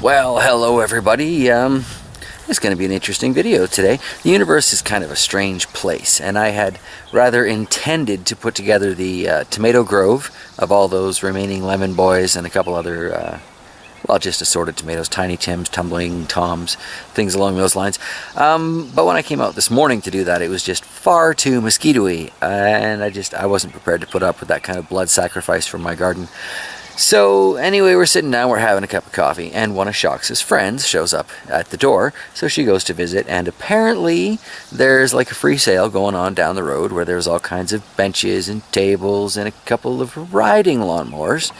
Well, hello everybody. It's going to be an interesting video today. The universe is kind of a strange place, and I had rather intended to put together the tomato grove of all those remaining lemon boys and a couple other, well, just assorted tomatoes, Tiny Tims, Tumbling Toms, things along those lines. But when I came out this morning to do that, it was just far too mosquito-y, and I wasn't prepared to put up with that kind of blood sacrifice from my garden. So anyway, we're sitting down, we're having a cup of coffee, and one of Shocks's friends shows up at the door, so she goes to visit, and apparently there's like a free sale going on down the road where there's all kinds of benches and tables and a couple of riding lawnmowers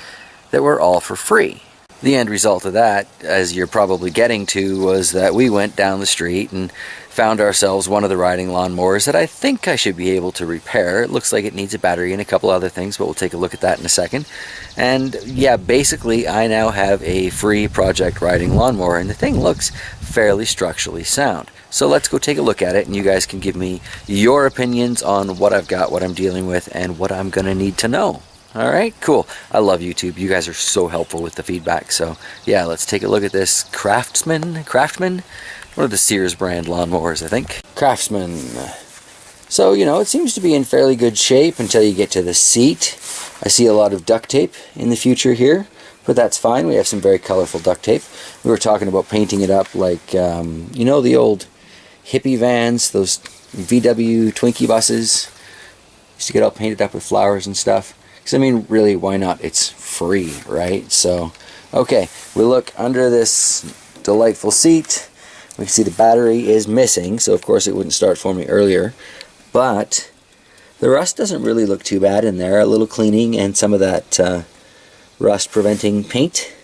that were all for free. The end result of that, as you're probably getting to, was that we went down the street and found ourselves one of the riding lawnmowers that I think I should be able to repair. It looks like it needs a battery and a couple other things, but we'll take a look at that in a second. And yeah, basically I now have a free project riding lawnmower, and the thing looks fairly structurally sound. So let's go take a look at it, and you guys can give me your opinions on what I've got, what I'm dealing with, and what I'm gonna need to know. Alright, cool. I love YouTube. You guys are so helpful with the feedback. So yeah, let's take a look at this Craftsman? One of the Sears brand lawnmowers, I think. Craftsman. So, you know, it seems to be in fairly good shape until you get to the seat. I see a lot of duct tape in the future here, but that's fine. We have some very colorful duct tape. We were talking about painting it up like, you know, the old hippie vans, those VW Twinkie buses. Used to get all painted up with flowers and stuff. I mean, really, why not? It's free, right? So, okay, we look under this delightful seat. We can see the battery is missing, so of course it wouldn't start for me earlier. But the rust doesn't really look too bad in there. A little cleaning and some of that rust-preventing paint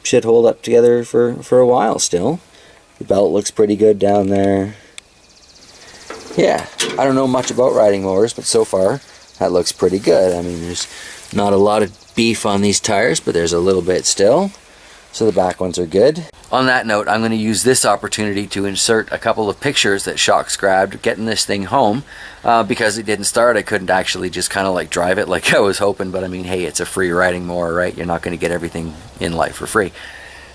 should hold up together for a while still. The belt looks pretty good down there. Yeah, I don't know much about riding mowers, but so far that looks pretty good. I mean, there's not a lot of beef on these tires, but there's a little bit still. So the back ones are good. On that note, I'm going to use this opportunity to insert a couple of pictures that Shocks grabbed getting this thing home. Because it didn't start, I couldn't actually just kind of like drive it like I was hoping. But I mean, hey, it's a free riding mower, right? You're not going to get everything in life for free.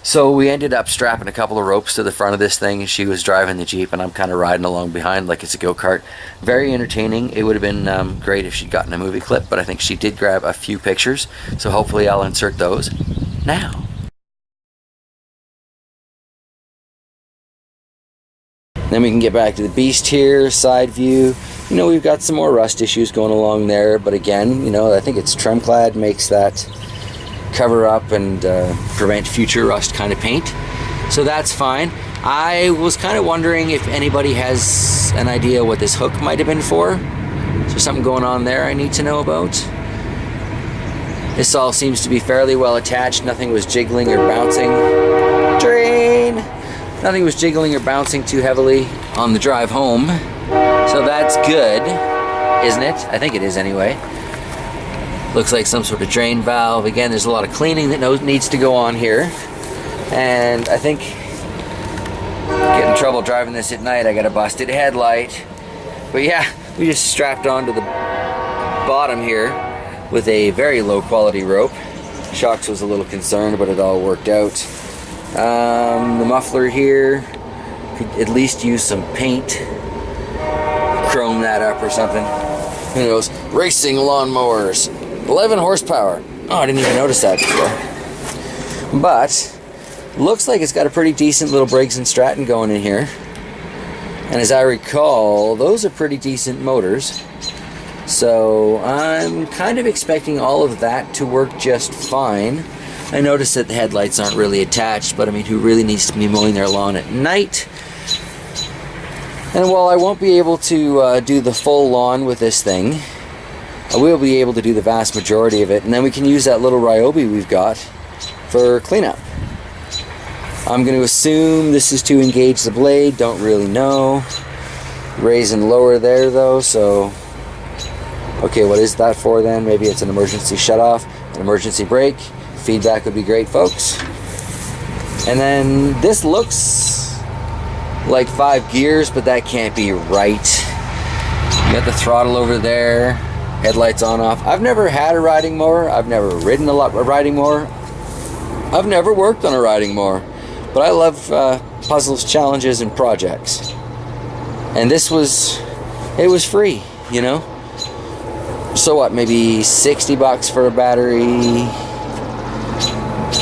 So we ended up strapping a couple of ropes to the front of this thing, and she was driving the Jeep, and I'm kind of riding along behind like it's a go-kart. Very entertaining. It would have been great if she'd gotten a movie clip, but I think she did grab a few pictures, so hopefully I'll insert those now. Then we can get back to the beast here, side view. You know, we've got some more rust issues going along there, but again, you know, I think it's Tremclad makes that cover up and prevent future rust kind of paint, so that's fine. I was kind of wondering if anybody has an idea what this hook might have been for. Is there something going on there I need to know about? This all seems to be fairly well attached. Nothing was jiggling or bouncing. Drain! Nothing was jiggling or bouncing too heavily on the drive home, so that's good, isn't it? I think it is anyway. Looks like some sort of drain valve. Again, there's a lot of cleaning that needs to go on here. And I think get in trouble driving this at night. I got a busted headlight. But yeah, we just strapped onto the bottom here with a very low quality rope. Shocks was a little concerned, but it all worked out. The muffler here could at least use some paint. Chrome that up or something. Who knows? Racing lawnmowers. 11 horsepower. Oh, I didn't even notice that before. But looks like it's got a pretty decent little Briggs & Stratton going in here. And as I recall, those are pretty decent motors. So I'm kind of expecting all of that to work just fine. I noticed that the headlights aren't really attached, but I mean, who really needs to be mowing their lawn at night? And while I won't be able to do the full lawn with this thing, I will be able to do the vast majority of it, and then we can use that little Ryobi we've got for cleanup. I'm going to assume this is to engage the blade, don't really know. Raise and lower there though, so okay, what is that for then? Maybe it's an emergency shutoff, an emergency brake. Feedback would be great, folks. And then this looks like 5 gears, but that can't be right. You got the throttle over there. Headlights on off. I've never had a riding mower. I've never ridden a riding mower. I've never worked on a riding mower, but I love puzzles, challenges, and projects. And this was, it was free, you know? So what, maybe 60 bucks for a battery,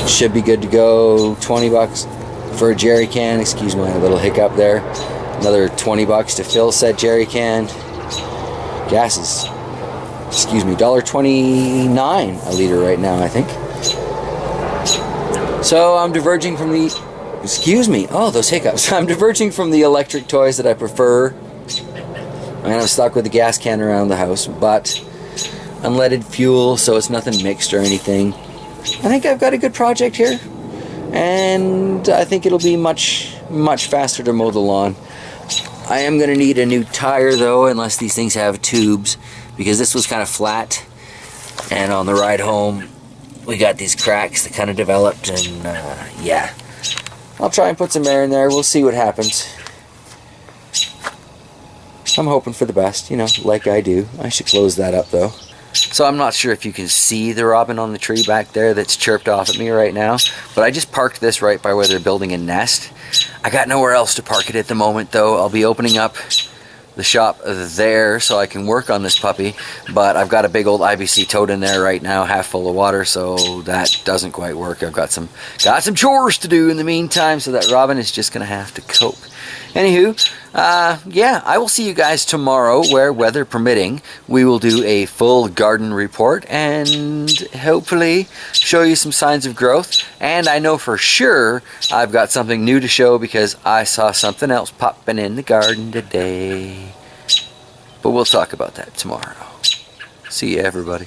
should be good to go. 20 bucks for a jerry can, excuse my little hiccup there. Another 20 bucks to fill said jerry can. Gas is, excuse me, $1.29 a liter right now, I think. So I'm diverging from the, excuse me, oh, those hiccups. I'm diverging from the electric toys that I prefer. And I'm stuck with the gas can around the house, but unleaded fuel, so it's nothing mixed or anything. I think I've got a good project here, and I think it'll be much faster to mow the lawn. I am going to need a new tire though, unless these things have tubes, because this was kind of flat, and on the ride home we got these cracks that kind of developed, and yeah, I'll try and put some air in there. We'll see what happens. I'm hoping for the best, you know, like I do. I should close that up though. So I'm not sure if you can see the robin on the tree back there that's chirped off at me right now, but I just parked this right by where they're building a nest. I got nowhere else to park it at the moment though. I'll be opening up the shop there so I can work on this puppy, but I've got a big old IBC tote in there right now, half full of water, so that doesn't quite work. I've got some chores to do in the meantime, so that robin is just gonna have to cope. Anywho, yeah, I will see you guys tomorrow, where, weather permitting, we will do a full garden report and hopefully show you some signs of growth. And I know for sure I've got something new to show, because I saw something else popping in the garden today. But we'll talk about that tomorrow. See you, everybody.